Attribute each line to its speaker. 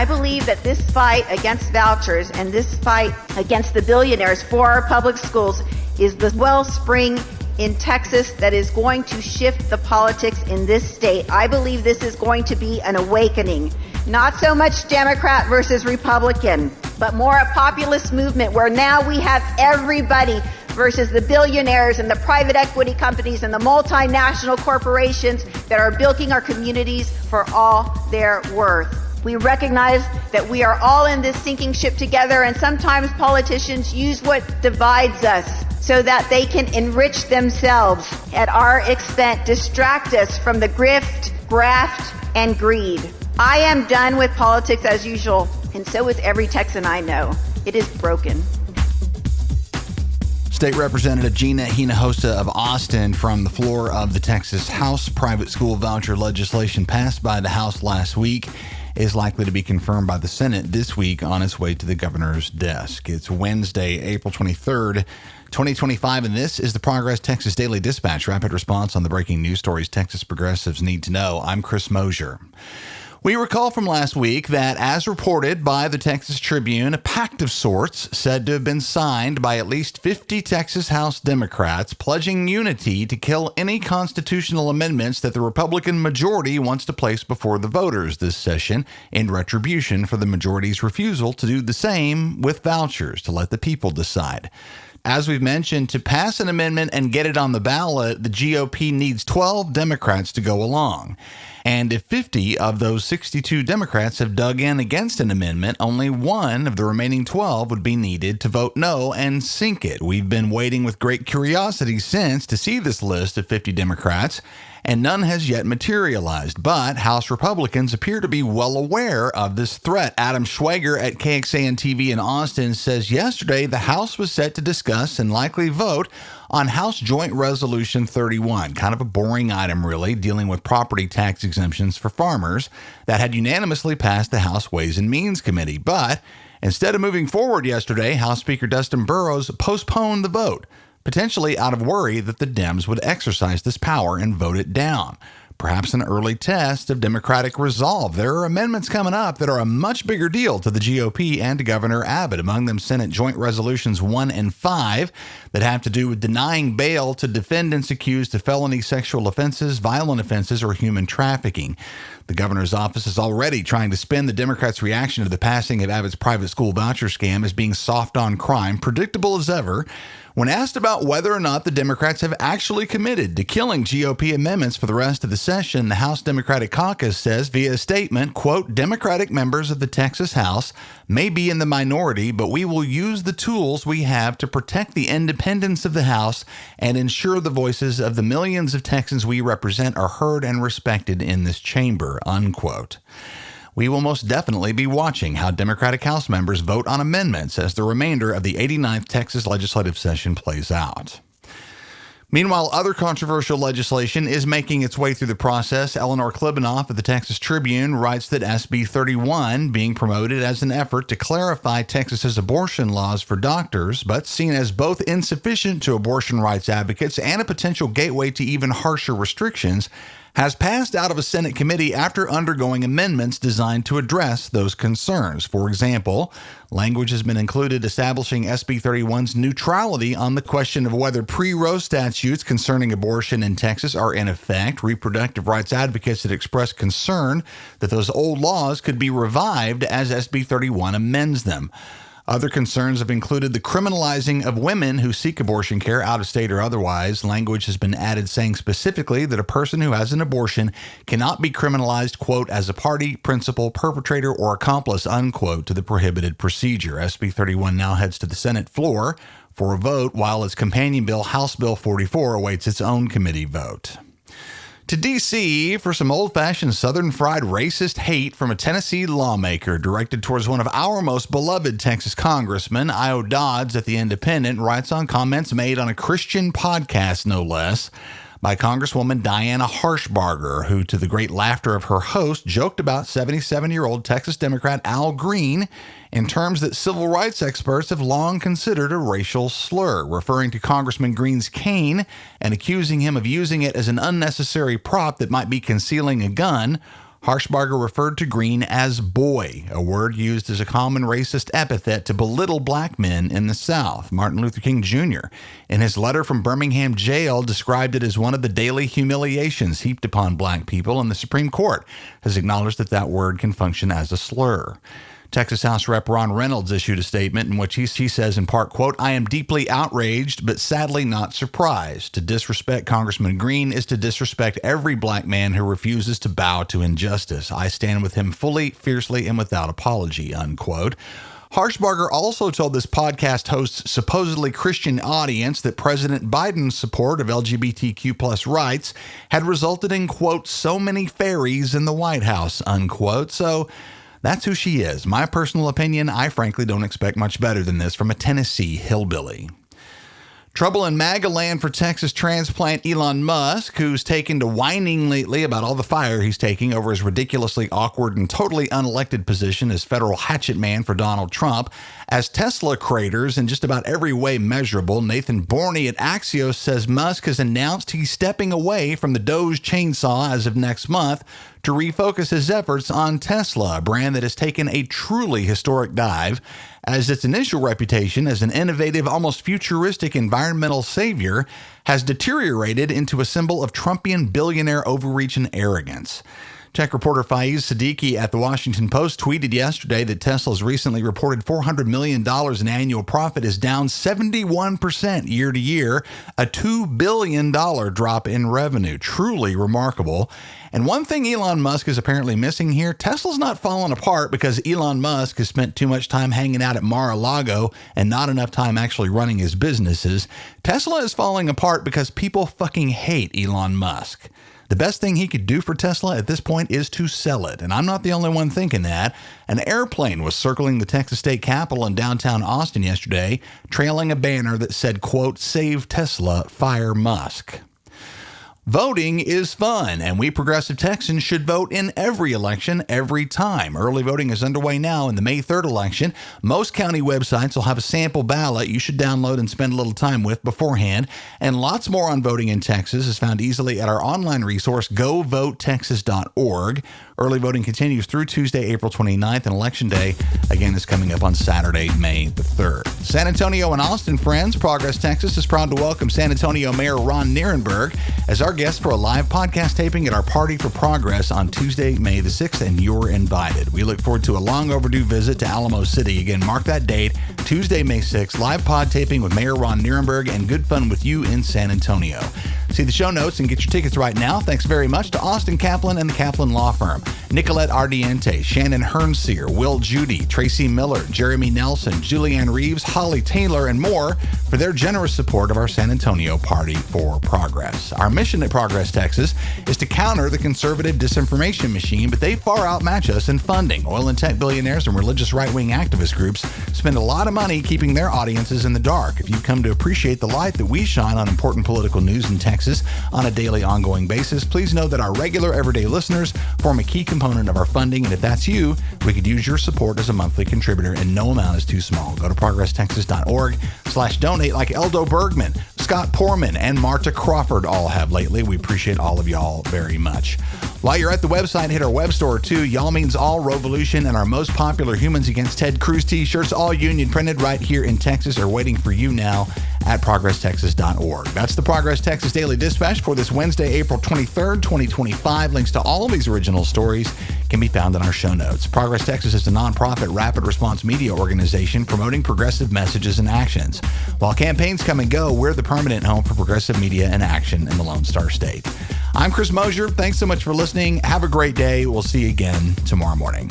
Speaker 1: I believe that this fight against vouchers and this fight against the billionaires for our public schools is the wellspring in Texas that is going to shift the politics in this state. I believe this is going to be an awakening. Not so much Democrat versus Republican, but more a populist movement where now we have everybody versus the billionaires and the private equity companies and the multinational corporations that are bilking our communities for all they're worth. We recognize that we are all in this sinking ship together, and sometimes politicians use what divides us so that they can enrich themselves at our expense, distract us from the grift, graft, and greed. I am done with politics as usual, and so is every Texan I know. It is broken.
Speaker 2: State Representative Gina Hinojosa of Austin from the floor of the Texas House. Private school voucher legislation passed by the House last week is likely to be confirmed by the Senate this week on its way to the governor's desk. It's Wednesday, April 23rd, 2025, and this is the Progress Texas Daily Dispatch, rapid response on the breaking news stories Texas progressives need to know. I'm Chris Mosier. We recall from last week that, as reported by the Texas Tribune, a pact of sorts said to have been signed by at least 50 Texas House Democrats pledging unity to kill any constitutional amendments that the Republican majority wants to place before the voters this session in retribution for the majority's refusal to do the same with vouchers, to let the people decide. As we've mentioned, to pass an amendment and get it on the ballot, the GOP needs 12 Democrats to go along. And if 50 of those 62 Democrats have dug in against an amendment, only one of the remaining 12 would be needed to vote no and sink it. We've been waiting with great curiosity since to see this list of 50 Democrats, and none has yet materialized. But House Republicans appear to be well aware of this threat. Adam Schwager at KXAN-TV in Austin says yesterday the House was set to discuss and likely vote on House Joint Resolution 31, kind of a boring item really, dealing with property tax exemptions for farmers that had unanimously passed the House Ways and Means Committee. But instead of moving forward yesterday, House Speaker Dustin Burrows postponed the vote, potentially out of worry that the Dems would exercise this power and vote it down. Perhaps an early test of Democratic resolve. There are amendments coming up that are a much bigger deal to the GOP and to Governor Abbott, among them Senate Joint Resolutions 1 and 5 that have to do with denying bail to defendants accused of felony sexual offenses, violent offenses, or human trafficking. The governor's office is already trying to spin the Democrats' reaction to the passing of Abbott's private school voucher scam as being soft on crime, predictable as ever. When asked about whether or not the Democrats have actually committed to killing GOP amendments for the rest of the session, the House Democratic Caucus says via a statement, quote, Democratic members of the Texas House may be in the minority, but we will use the tools we have to protect the independence of the House and ensure the voices of the millions of Texans we represent are heard and respected in this chamber, unquote. We will most definitely be watching how Democratic House members vote on amendments as the remainder of the 89th Texas legislative session plays out. Meanwhile, other controversial legislation is making its way through the process. Eleanor Klibanoff of the Texas Tribune writes that SB 31, being promoted as an effort to clarify Texas's abortion laws for doctors, but seen as both insufficient to abortion rights advocates and a potential gateway to even harsher restrictions, has passed out of a Senate committee after undergoing amendments designed to address those concerns. For example, language has been included establishing SB 31's neutrality on the question of whether pre-Roe statutes concerning abortion in Texas are in effect. Reproductive rights advocates had expressed concern that those old laws could be revived as SB 31 amends them. Other concerns have included the criminalizing of women who seek abortion care out of state or otherwise. Language has been added saying specifically that a person who has an abortion cannot be criminalized, quote, as a party, principal, perpetrator, or accomplice, unquote, to the prohibited procedure. SB 31 now heads to the Senate floor for a vote, while its companion bill, House Bill 44, awaits its own committee vote. To D.C. for some old-fashioned Southern fried racist hate from a Tennessee lawmaker directed towards one of our most beloved Texas congressmen. Io Dodds at The Independent writes on comments made on a Christian podcast, no less, by Congresswoman Diana Harshbarger, who, to the great laughter of her host, joked about 77-year-old Texas Democrat Al Green in terms that civil rights experts have long considered a racial slur, referring to Congressman Green's cane and accusing him of using it as an unnecessary prop that might be concealing a gun. Harshbarger referred to Green as boy, a word used as a common racist epithet to belittle black men in the South. Martin Luther King Jr., in his letter from Birmingham jail, described it as one of the daily humiliations heaped upon black people, and the Supreme Court has acknowledged that that word can function as a slur. Texas House Rep Ron Reynolds issued a statement in which he says in part, quote, "I am deeply outraged, but sadly not surprised. To disrespect Congressman Green is to disrespect every black man who refuses to bow to injustice. I stand with him fully, fiercely, and without apology," unquote. Harshbarger also told this podcast host's supposedly Christian audience that President Biden's support of LGBTQ plus rights had resulted in, quote, "so many fairies in the White House," unquote. So that's who she is. My personal opinion, I frankly don't expect much better than this from a Tennessee hillbilly. Trouble in MAGA land for Texas transplant Elon Musk, who's taken to whining lately about all the fire he's taking over his ridiculously awkward and totally unelected position as federal hatchet man for Donald Trump. As Tesla craters in just about every way measurable, Nathan Borney at Axios says Musk has announced he's stepping away from the Doge chainsaw as of next month to refocus his efforts on Tesla, a brand that has taken a truly historic dive, as its initial reputation as an innovative, almost futuristic environmental savior has deteriorated into a symbol of Trumpian billionaire overreach and arrogance. Tech reporter Faiz Siddiqui at The Washington Post tweeted yesterday that Tesla's recently reported $400 million in annual profit is down 71% year to year, a $2 billion drop in revenue. Truly remarkable. And one thing Elon Musk is apparently missing here, Tesla's not falling apart because Elon Musk has spent too much time hanging out at Mar-a-Lago and not enough time actually running his businesses. Tesla is falling apart because people fucking hate Elon Musk. The best thing he could do for Tesla at this point is to sell it. And I'm not the only one thinking that. An airplane was circling the Texas State Capitol in downtown Austin yesterday, trailing a banner that said, quote, "Save Tesla, fire Musk." Voting is fun, and we progressive Texans should vote in every election, every time. Early voting is underway now in the May 3rd election. Most county websites will have a sample ballot you should download and spend a little time with beforehand. And lots more on voting in Texas is found easily at our online resource, govotetexas.org. Early voting continues through Tuesday, April 29th, and Election Day, again, is coming up on Saturday, May the 3rd. San Antonio and Austin friends, Progress Texas is proud to welcome San Antonio Mayor Ron Nierenberg as our guest for a live podcast taping at our Party for Progress on Tuesday, May the 6th, and you're invited. We look forward to a long overdue visit to Alamo City. Again, mark that date, Tuesday, May 6th, live pod taping with Mayor Ron Nierenberg and good fun with you in San Antonio. See the show notes and get your tickets right now. Thanks very much to Austin Kaplan and the Kaplan Law Firm, Nicolette Ardiente, Shannon Hernseer, Will Judy, Tracy Miller, Jeremy Nelson, Julianne Reeves, Holly Taylor, and more for their generous support of our San Antonio Party for Progress. Our mission at Progress Texas is to counter the conservative disinformation machine, but they far outmatch us in funding. Oil and tech billionaires and religious right-wing activist groups spend a lot of money keeping their audiences in the dark. If you've come to appreciate the light that we shine on important political news in Texas on a daily ongoing basis, please know that our regular everyday listeners form a key component of our funding, and if that's you, we could use your support as a monthly contributor, and no amount is too small. Go to progresstexas.org/donate like Eldo Bergman, Scott Poorman, and Marta Crawford all have lately. We appreciate all of y'all very much. While you're at the website, hit our web store too. Y'all means all Revolution and our most popular Humans Against Ted Cruz t-shirts, all union printed right here in Texas, are waiting for you now at progresstexas.org. That's the Progress Texas Daily Dispatch for this Wednesday, April 23rd, 2025. Links to all of these original stories can be found in our show notes. Progress Texas is a nonprofit rapid response media organization promoting progressive messages and actions. While campaigns come and go, we're the permanent home for progressive media and action in the Lone Star State. I'm Chris Mosier. Thanks so much for listening. Have a great day. We'll see you again tomorrow morning.